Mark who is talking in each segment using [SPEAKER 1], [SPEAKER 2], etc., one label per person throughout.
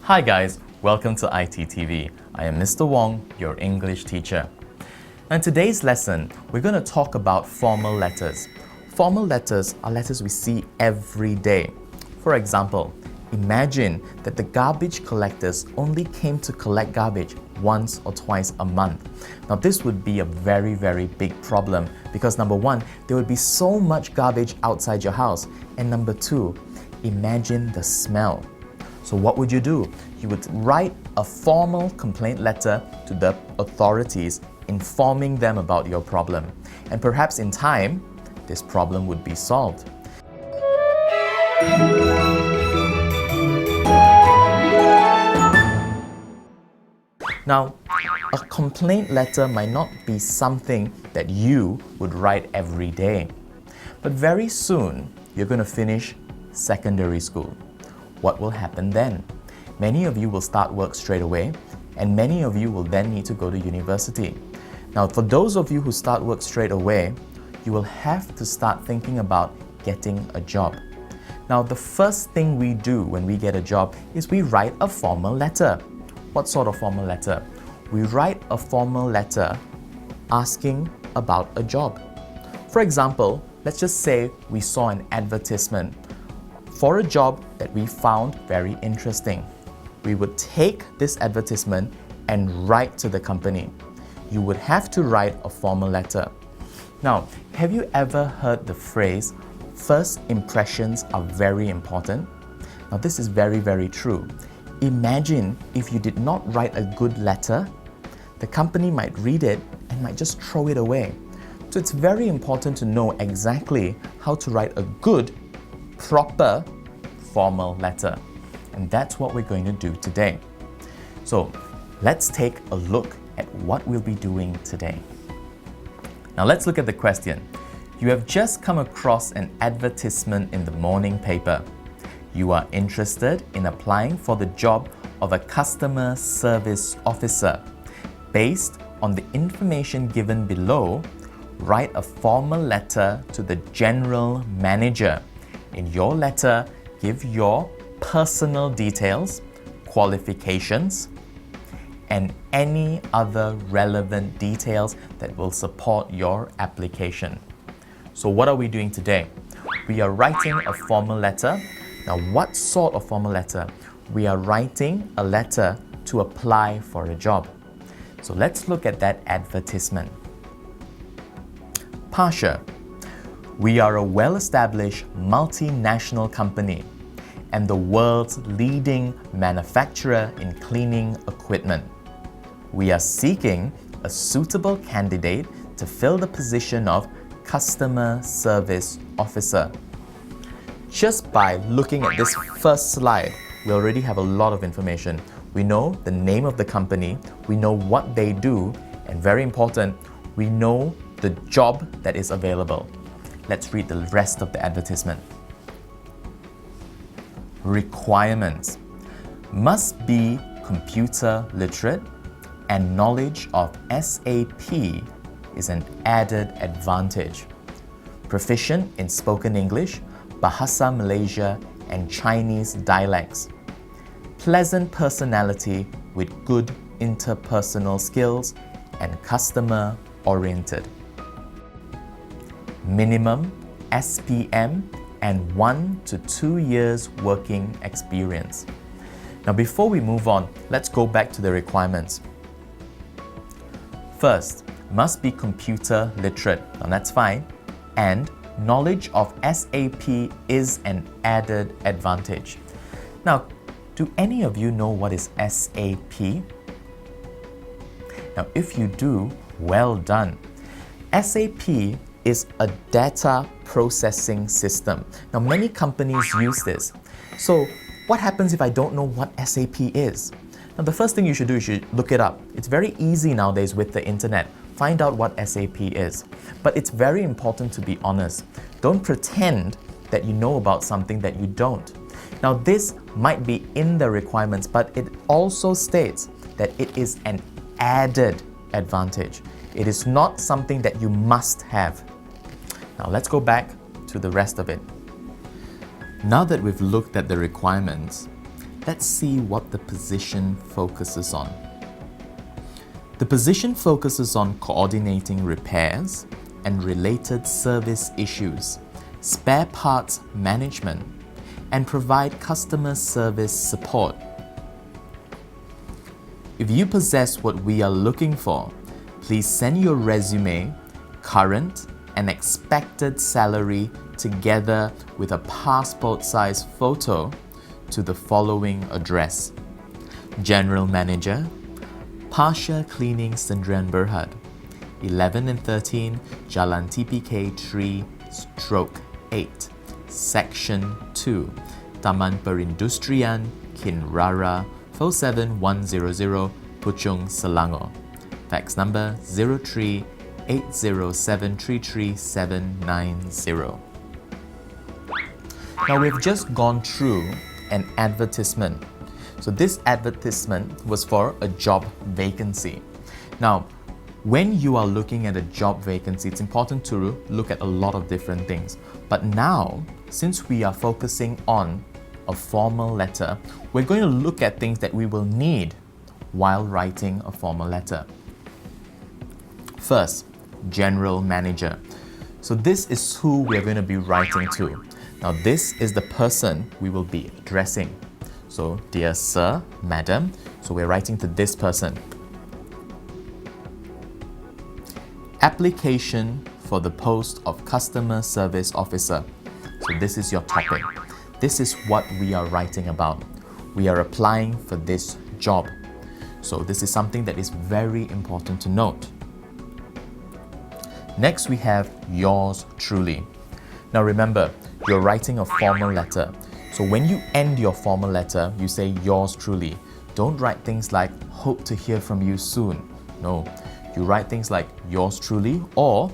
[SPEAKER 1] Hi guys, welcome to iTTV. I am Mr. Wong, your English teacher. In today's lesson, we're going to talk about formal letters. Formal letters are letters we see every day. For example, imagine that the garbage collectors only came to collect garbage once or twice a month. Now this would be a very big problem because number one, there would be so much garbage outside your house, and number two, imagine the smell. So what would you do? You would write a formal complaint letter to the authorities informing them about your problem. And perhaps in time, this problem would be solved. Now, a complaint letter might not be something that you would write every day. But very soon, you're going to finish secondary school. What will happen then? Many of you will start work straight away, and many of you will then need to go to university. Now, for those of you who start work straight away, you will have to start thinking about getting a job. Now, the first thing we do when we get a job is we write a formal letter. What sort of formal letter? We write a formal letter asking about a job. For example, let's just say we saw an advertisement for a job that we found very interesting. We would take this advertisement and write to the company. You would have to write a formal letter. Now, have you ever heard the phrase, first impressions are very important? Now, this is very true. Imagine if you did not write a good letter, the company might read it and might just throw it away. So it's very important to know exactly how to write a good, proper, formal letter. And that's what we're going to do today. So let's take a look at what we'll be doing today. Now let's look at the question. You have just come across an advertisement in the morning paper. You are interested in applying for the job of a customer service officer. Based on the information given below, write a formal letter to the general manager. In your letter, give your personal details, qualifications, and any other relevant details that will support your application. So what are we doing today? We are writing a formal letter. Now, what sort of formal letter? We are writing a letter to apply for a job. So let's look at that advertisement. Pasha. We are a well-established multinational company and the world's leading manufacturer in cleaning equipment. We are seeking a suitable candidate to fill the position of customer service officer. Just by looking at this first slide, we already have a lot of information. We know the name of the company, we know what they do, and very important, we know the job that is available. Let's read the rest of the advertisement. Requirements. Must be computer literate and knowledge of SAP is an added advantage. Proficient in spoken English, Bahasa Malaysia, and Chinese dialects. Pleasant personality with good interpersonal skills and customer oriented. Minimum SPM and 1 to 2 years working experience. Now before we move on, let's go back to the requirements. First, must be computer literate. Now that's fine. And knowledge of SAP is an added advantage. Now, do any of you know what is SAP? Now if you do, well done. SAP is a data processing system. Now, many companies use this. So, what happens if I don't know what SAP is? Now, the first thing you should do is you should look it up. It's very easy nowadays with the internet. Find out what SAP is. But it's very important to be honest. Don't pretend that you know about something that you don't. Now, this might be in the requirements, but it also states that it is an added advantage. It is not something that you must have. Now let's go back to the rest of it. Now that we've looked at the requirements, let's see what the position focuses on. The position focuses on coordinating repairs and related service issues, spare parts management, and provide customer service support. If you possess what we are looking for, please send your resume, current and expected salary together with a passport-size photo to the following address: General Manager, Pasha Cleaning Sdn Bhd, 11 and 13 Jalan TPK 3/8, Section 2, Taman Perindustrian, Kinrara, 47100, Puchong, Selangor. Fax number 03-807-33790. Now we've just gone through an advertisement. So this advertisement was for a job vacancy. Now, when you are looking at a job vacancy, it's important to look at a lot of different things. But now, since we are focusing on a formal letter, we're going to look at things that we will need while writing a formal letter. First, General Manager. So this is who we're going to be writing to. Now this is the person we will be addressing. So, dear sir, madam, so we're writing to this person. Application for the post of Customer Service Officer. So this is your topic. This is what we are writing about. We are applying for this job. So this is something that is very important to note. Next, we have yours truly. Now remember, you're writing a formal letter. So when you end your formal letter, you say yours truly. Don't write things like hope to hear from you soon. No, you write things like yours truly or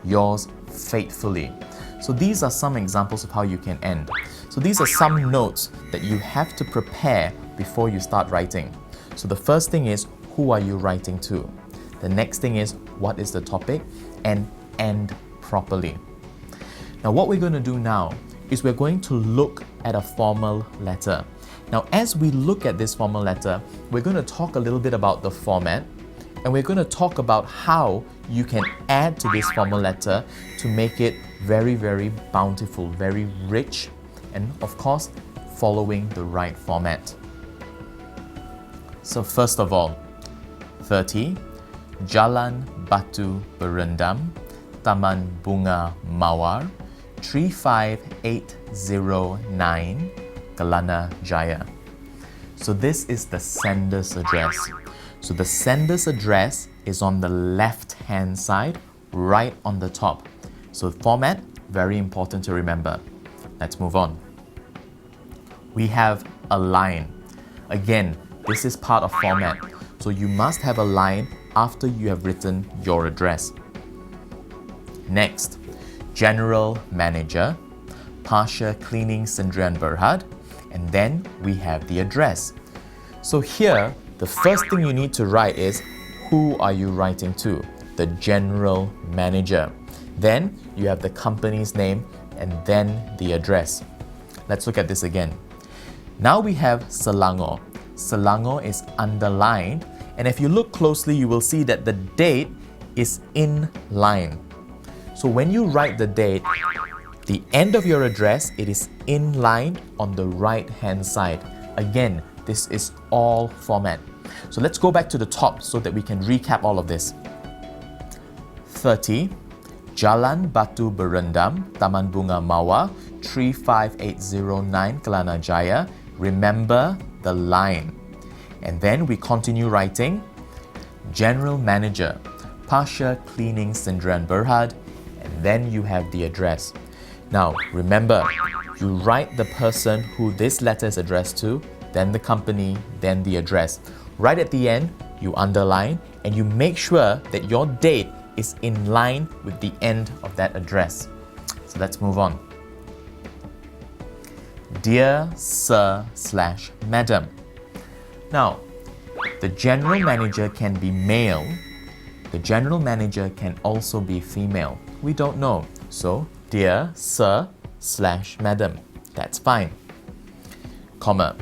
[SPEAKER 1] yours faithfully. So these are some examples of how you can end. So these are some notes that you have to prepare before you start writing. So the first thing is, who are you writing to? The next thing is, what is the topic? And end properly. Now what we're going to do now is we're going to look at a formal letter. Now as we look at this formal letter, we're going to talk a little bit about the format, and we're going to talk about how you can add to this formal letter to make it very, very bountiful, very rich, and of course, following the right format. So first of all, 30, Jalan Batu Berendam, Taman Bunga Mawar, 35809, Kelana Jaya. So this is the sender's address. So the sender's address is on the left-hand side, right on the top. So format, very important to remember. Let's move on. We have a line. Again, this is part of format. So you must have a line after you have written your address. Next, General Manager, Pasha Cleaning Sdn Bhd, and then we have the address. So here, the first thing you need to write is, who are you writing to? The General Manager. Then you have the company's name and then the address. Let's look at this again. Now we have Selangor. Selangor is underlined, and if you look closely, you will see that the date is in line. So when you write the date, the end of your address, it is in line on the right-hand side. Again, this is all format. So let's go back to the top so that we can recap all of this. 30, Jalan Batu Berendam, Taman Bunga Mawar, 35809, Kelana Jaya. Remember the line. And then we continue writing, General Manager, Pasha Cleaning Sdn Bhd, and then you have the address. Now remember, you write the person who this letter is addressed to, then the company, then the address. Right at the end, you underline and you make sure that your date is in line with the end of that address. So let's move on. Dear Sir / Madam. Now, the General Manager can be male. The General Manager can also be female. We don't know. So, Dear Sir / Madam. That's fine. comma,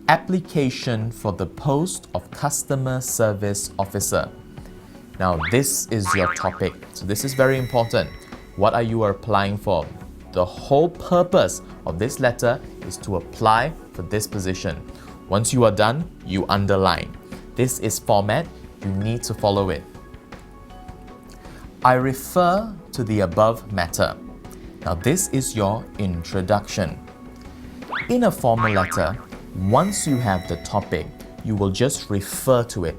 [SPEAKER 1] application for the post of customer service officer. Now this is your topic, so this is very important. What are you applying for? The whole purpose of this letter is to apply for this position. Once you are done, you underline. This is format, you need to follow it. I refer to the above matter. Now this is your introduction. In a formal letter, once you have the topic, you will just refer to it.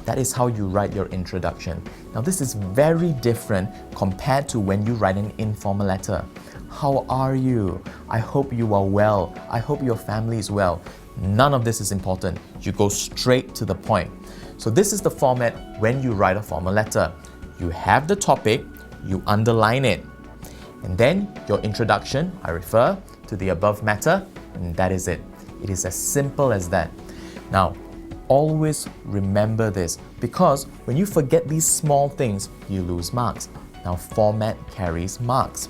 [SPEAKER 1] That is how you write your introduction. Now this is very different compared to when you write an informal letter. How are you? I hope you are well. I hope your family is well. None of this is important. You go straight to the point. So this is the format when you write a formal letter. You have the topic, you underline it. And then your introduction, I refer to the above matter, and that is it. It is as simple as that. Now, always remember this, because when you forget these small things, you lose marks. Now, format carries marks.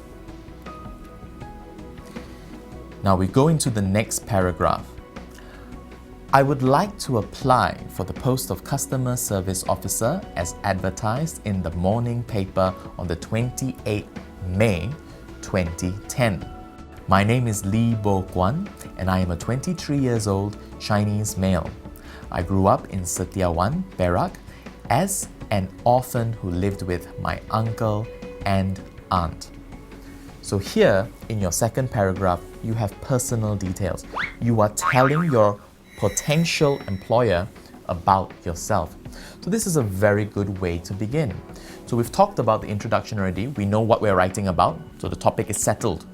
[SPEAKER 1] Now we go into the next paragraph. I would like to apply for the post of Customer Service Officer as advertised in the morning paper on the 28th May 2010. My name is Lee Bo Kwan and I am a 23 years old Chinese male. I grew up in Setiawan, Perak as an orphan who lived with my uncle and aunt. So here in your second paragraph, you have personal details. You are telling your potential employer about yourself. So this is a very good way to begin. So we've talked about the introduction already. We know what we're writing about. So the topic is settled.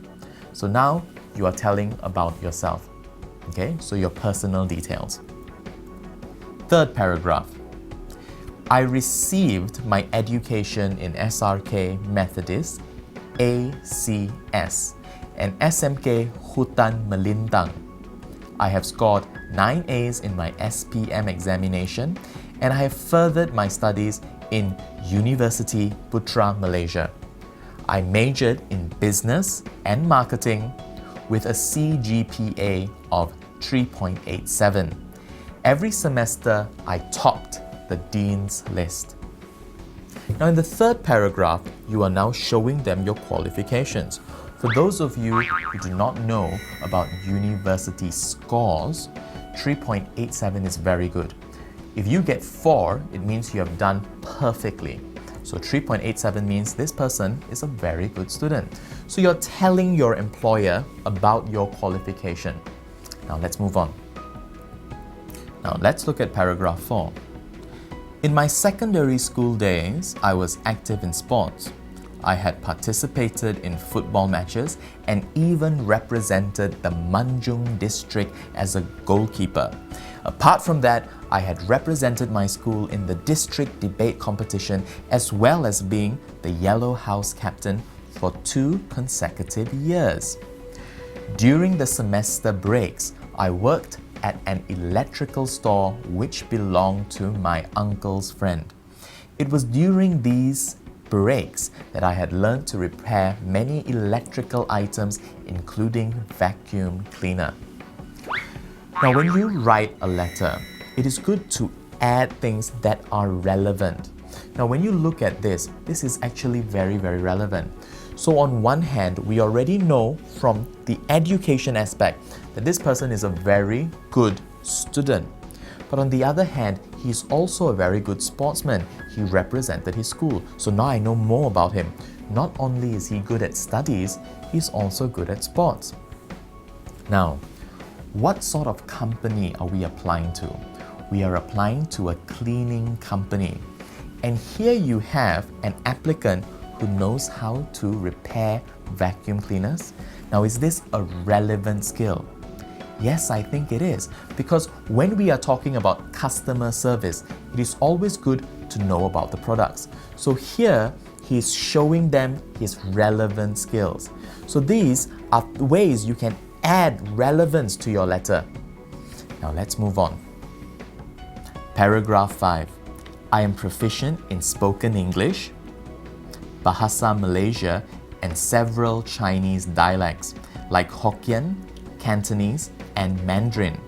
[SPEAKER 1] So now you are telling about yourself. Okay, so your personal details. Third paragraph. I received my education in SRK Methodist, ACS, and SMK Hutan Melintang. I have scored 9 A's in my SPM examination and I have furthered my studies in University Putra, Malaysia. I majored in business and marketing with a CGPA of 3.87. Every semester, I topped the Dean's List. Now in the third paragraph, you are now showing them your qualifications. For those of you who do not know about university scores, 3.87 is very good. If you get 4, it means you have done perfectly. So 3.87 means this person is a very good student. So you're telling your employer about your qualification. Now let's move on. Now let's look at paragraph 4. In my secondary school days, I was active in sports. I had participated in football matches and even represented the Manjung district as a goalkeeper. Apart from that, I had represented my school in the district debate competition as well as being the Yellow House captain for 2 consecutive years. During the semester breaks, I worked at an electrical store which belonged to my uncle's friend. It was during these breaks that I had learned to repair many electrical items, including vacuum cleaner. Now, when you write a letter, it is good to add things that are relevant. Now, when you look at this is actually very, very relevant. So on one hand, we already know from the education aspect that this person is a very good student. But on the other hand, he's also a very good sportsman. He represented his school. So now I know more about him. Not only is he good at studies, he's also good at sports. Now, what sort of company are we applying to? We are applying to a cleaning company. And here you have an applicant who knows how to repair vacuum cleaners. Now, is this a relevant skill? Yes, I think it is, because when we are talking about customer service, it is always good to know about the products. So here, he's showing them his relevant skills. So these are ways you can add relevance to your letter. Now let's move on. Paragraph 5. I am proficient in spoken English, Bahasa Malaysia, and several Chinese dialects like Hokkien, Cantonese, and Mandarin.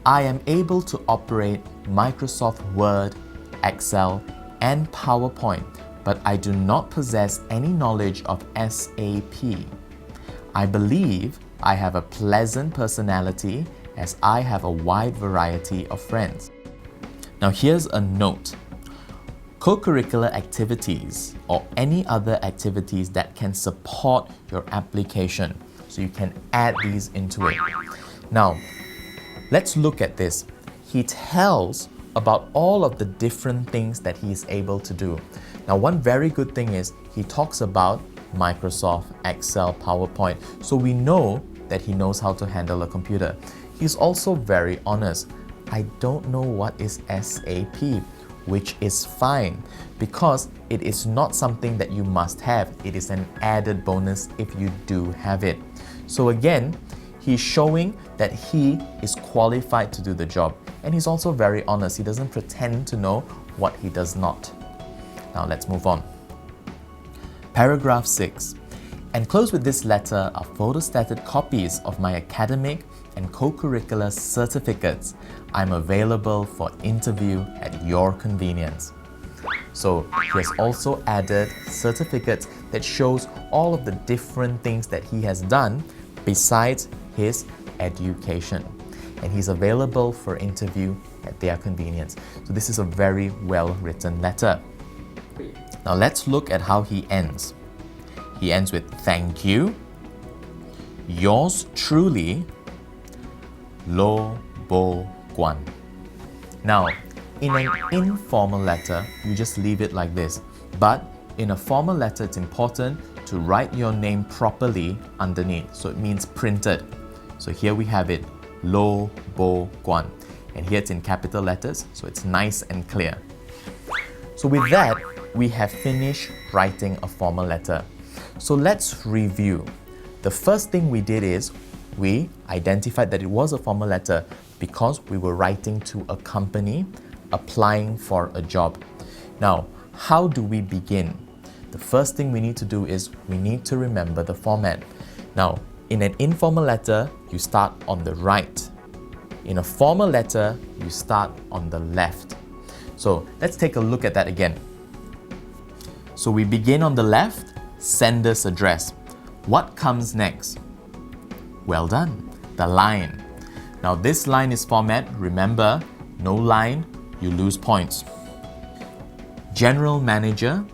[SPEAKER 1] I am able to operate Microsoft Word, Excel, and PowerPoint, but I do not possess any knowledge of SAP. I believe I have a pleasant personality as I have a wide variety of friends. Now here's a note. Co-curricular activities or any other activities that can support your application. So you can add these into it. Now, let's look at this. He tells about all of the different things that he is able to do. Now, one very good thing is he talks about Microsoft, Excel, PowerPoint. So we know that he knows how to handle a computer. He's also very honest. I don't know what is SAP, which is fine because it is not something that you must have. It is an added bonus if you do have it. So again, he's showing that he is qualified to do the job. And he's also very honest. He doesn't pretend to know what he does not. Now let's move on. Paragraph 6. Enclosed with this letter are photostated copies of my academic and co-curricular certificates. I'm available for interview at your convenience. So he has also added certificates that shows all of the different things that he has done besides his education. And he's available for interview at their convenience. So this is a very well written letter. Now let's look at how he ends. He ends with thank you, yours truly, Lo Bo Guan. Now, in an informal letter, you just leave it like this. But in a formal letter, it's important to write your name properly underneath. So it means printed. So here we have it, Lo Bo Guan. And here it's in capital letters, so it's nice and clear. So with that, we have finished writing a formal letter. So let's review. The first thing we did is we identified that it was a formal letter because we were writing to a company applying for a job. Now, how do we begin? The first thing we need to do is we need to remember the format. Now, in an informal letter, you start on the right. In a formal letter, you start on the left. So let's take a look at that again. So we begin on the left, sender's address. What comes next? Well done, the line. Now this line is format. Remember, no line, you lose points. General Manager,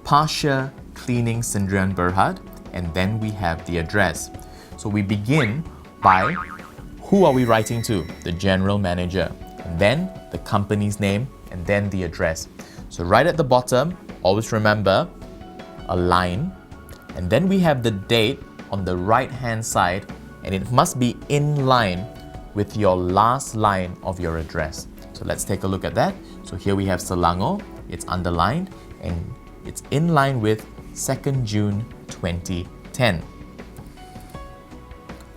[SPEAKER 1] Pasha Cleaning Sindrian Berhad, and then we have the address. So we begin by who are we writing to? The General Manager, and then the company's name, and then the address. So right at the bottom, always remember a line, and then we have the date on the right hand side, and it must be in line with your last line of your address. So let's take a look at that. So here we have Selangor, it's underlined, and it's in line with 2nd June 2010.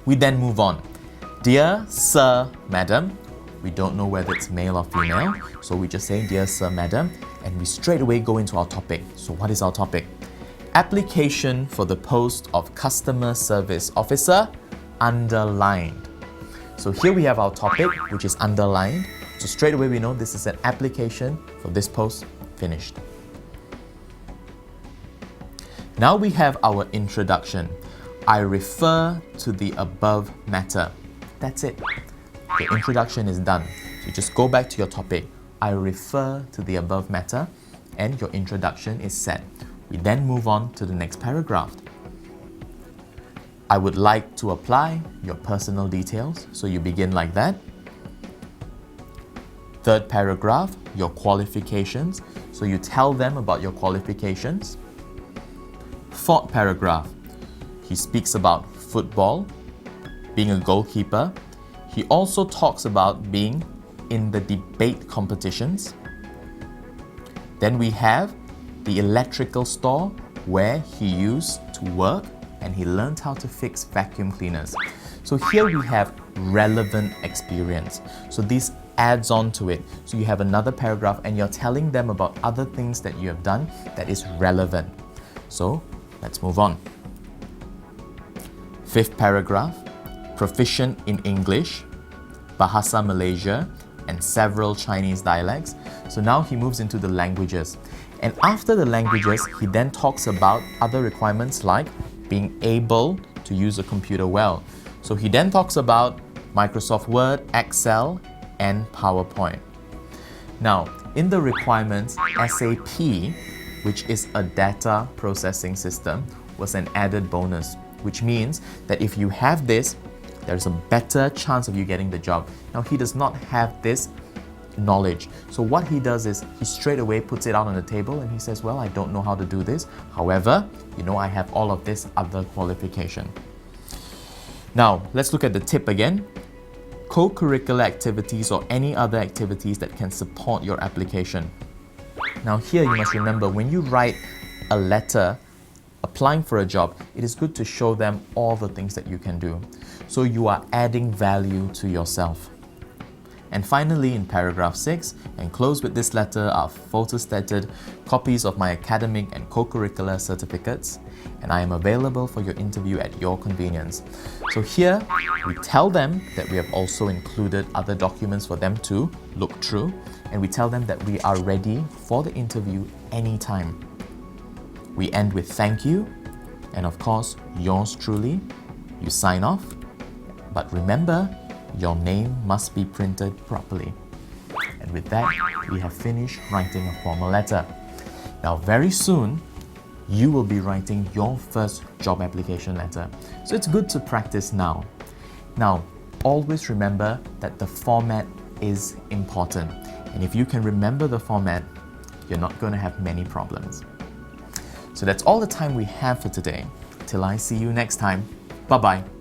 [SPEAKER 1] We then move on. Dear Sir, Madam, we don't know whether it's male or female, so we just say Dear Sir, Madam, and we straight away go into our topic. So what is our topic? Application for the post of Customer Service Officer, underlined. So here we have our topic, which is underlined. So straight away we know this is an application for this post, finished. Now we have our introduction. I refer to the above matter. That's it. The introduction is done. So just go back to your topic. I refer to the above matter, and your introduction is set. We then move on to the next paragraph. I would like to apply your personal details. So you begin like that. Third paragraph, your qualifications. So you tell them about your qualifications. Fourth paragraph, he speaks about football, being a goalkeeper. He also talks about being in the debate competitions. Then we have the electrical store where he used to work and he learned how to fix vacuum cleaners. So here we have relevant experience. So this adds on to it. So you have another paragraph and you're telling them about other things that you have done that is relevant. So let's move on. Fifth paragraph, proficient in English, Bahasa Malaysia, and several Chinese dialects. So now he moves into the languages. And after the languages, he then talks about other requirements like being able to use a computer well. So he then talks about Microsoft Word, Excel, and PowerPoint. Now, in the requirements, SAP, which is a data processing system, was an added bonus, which means that if you have this, there's a better chance of you getting the job. Now, he does not have this knowledge. So what he does is he straight away puts it out on the table and he says, well, I don't know how to do this. However, I have all of this other qualification. Now, let's look at the tip again. Co-curricular activities or any other activities that can support your application. Now here you must remember, when you write a letter applying for a job, it is good to show them all the things that you can do. So you are adding value to yourself. And finally, in paragraph 6, enclosed with this letter are photostated copies of my academic and co-curricular certificates, and I am available for your interview at your convenience. So here, we tell them that we have also included other documents for them to look through, and we tell them that we are ready for the interview anytime. We end with thank you, and of course, yours truly. You sign off, but remember, your name must be printed properly. And with that, we have finished writing a formal letter. Now, very soon, you will be writing your first job application letter. So it's good to practice now. Now, always remember that the format is important. And if you can remember the format, you're not going to have many problems. So that's all the time we have for today. Till I see you next time. Bye-bye.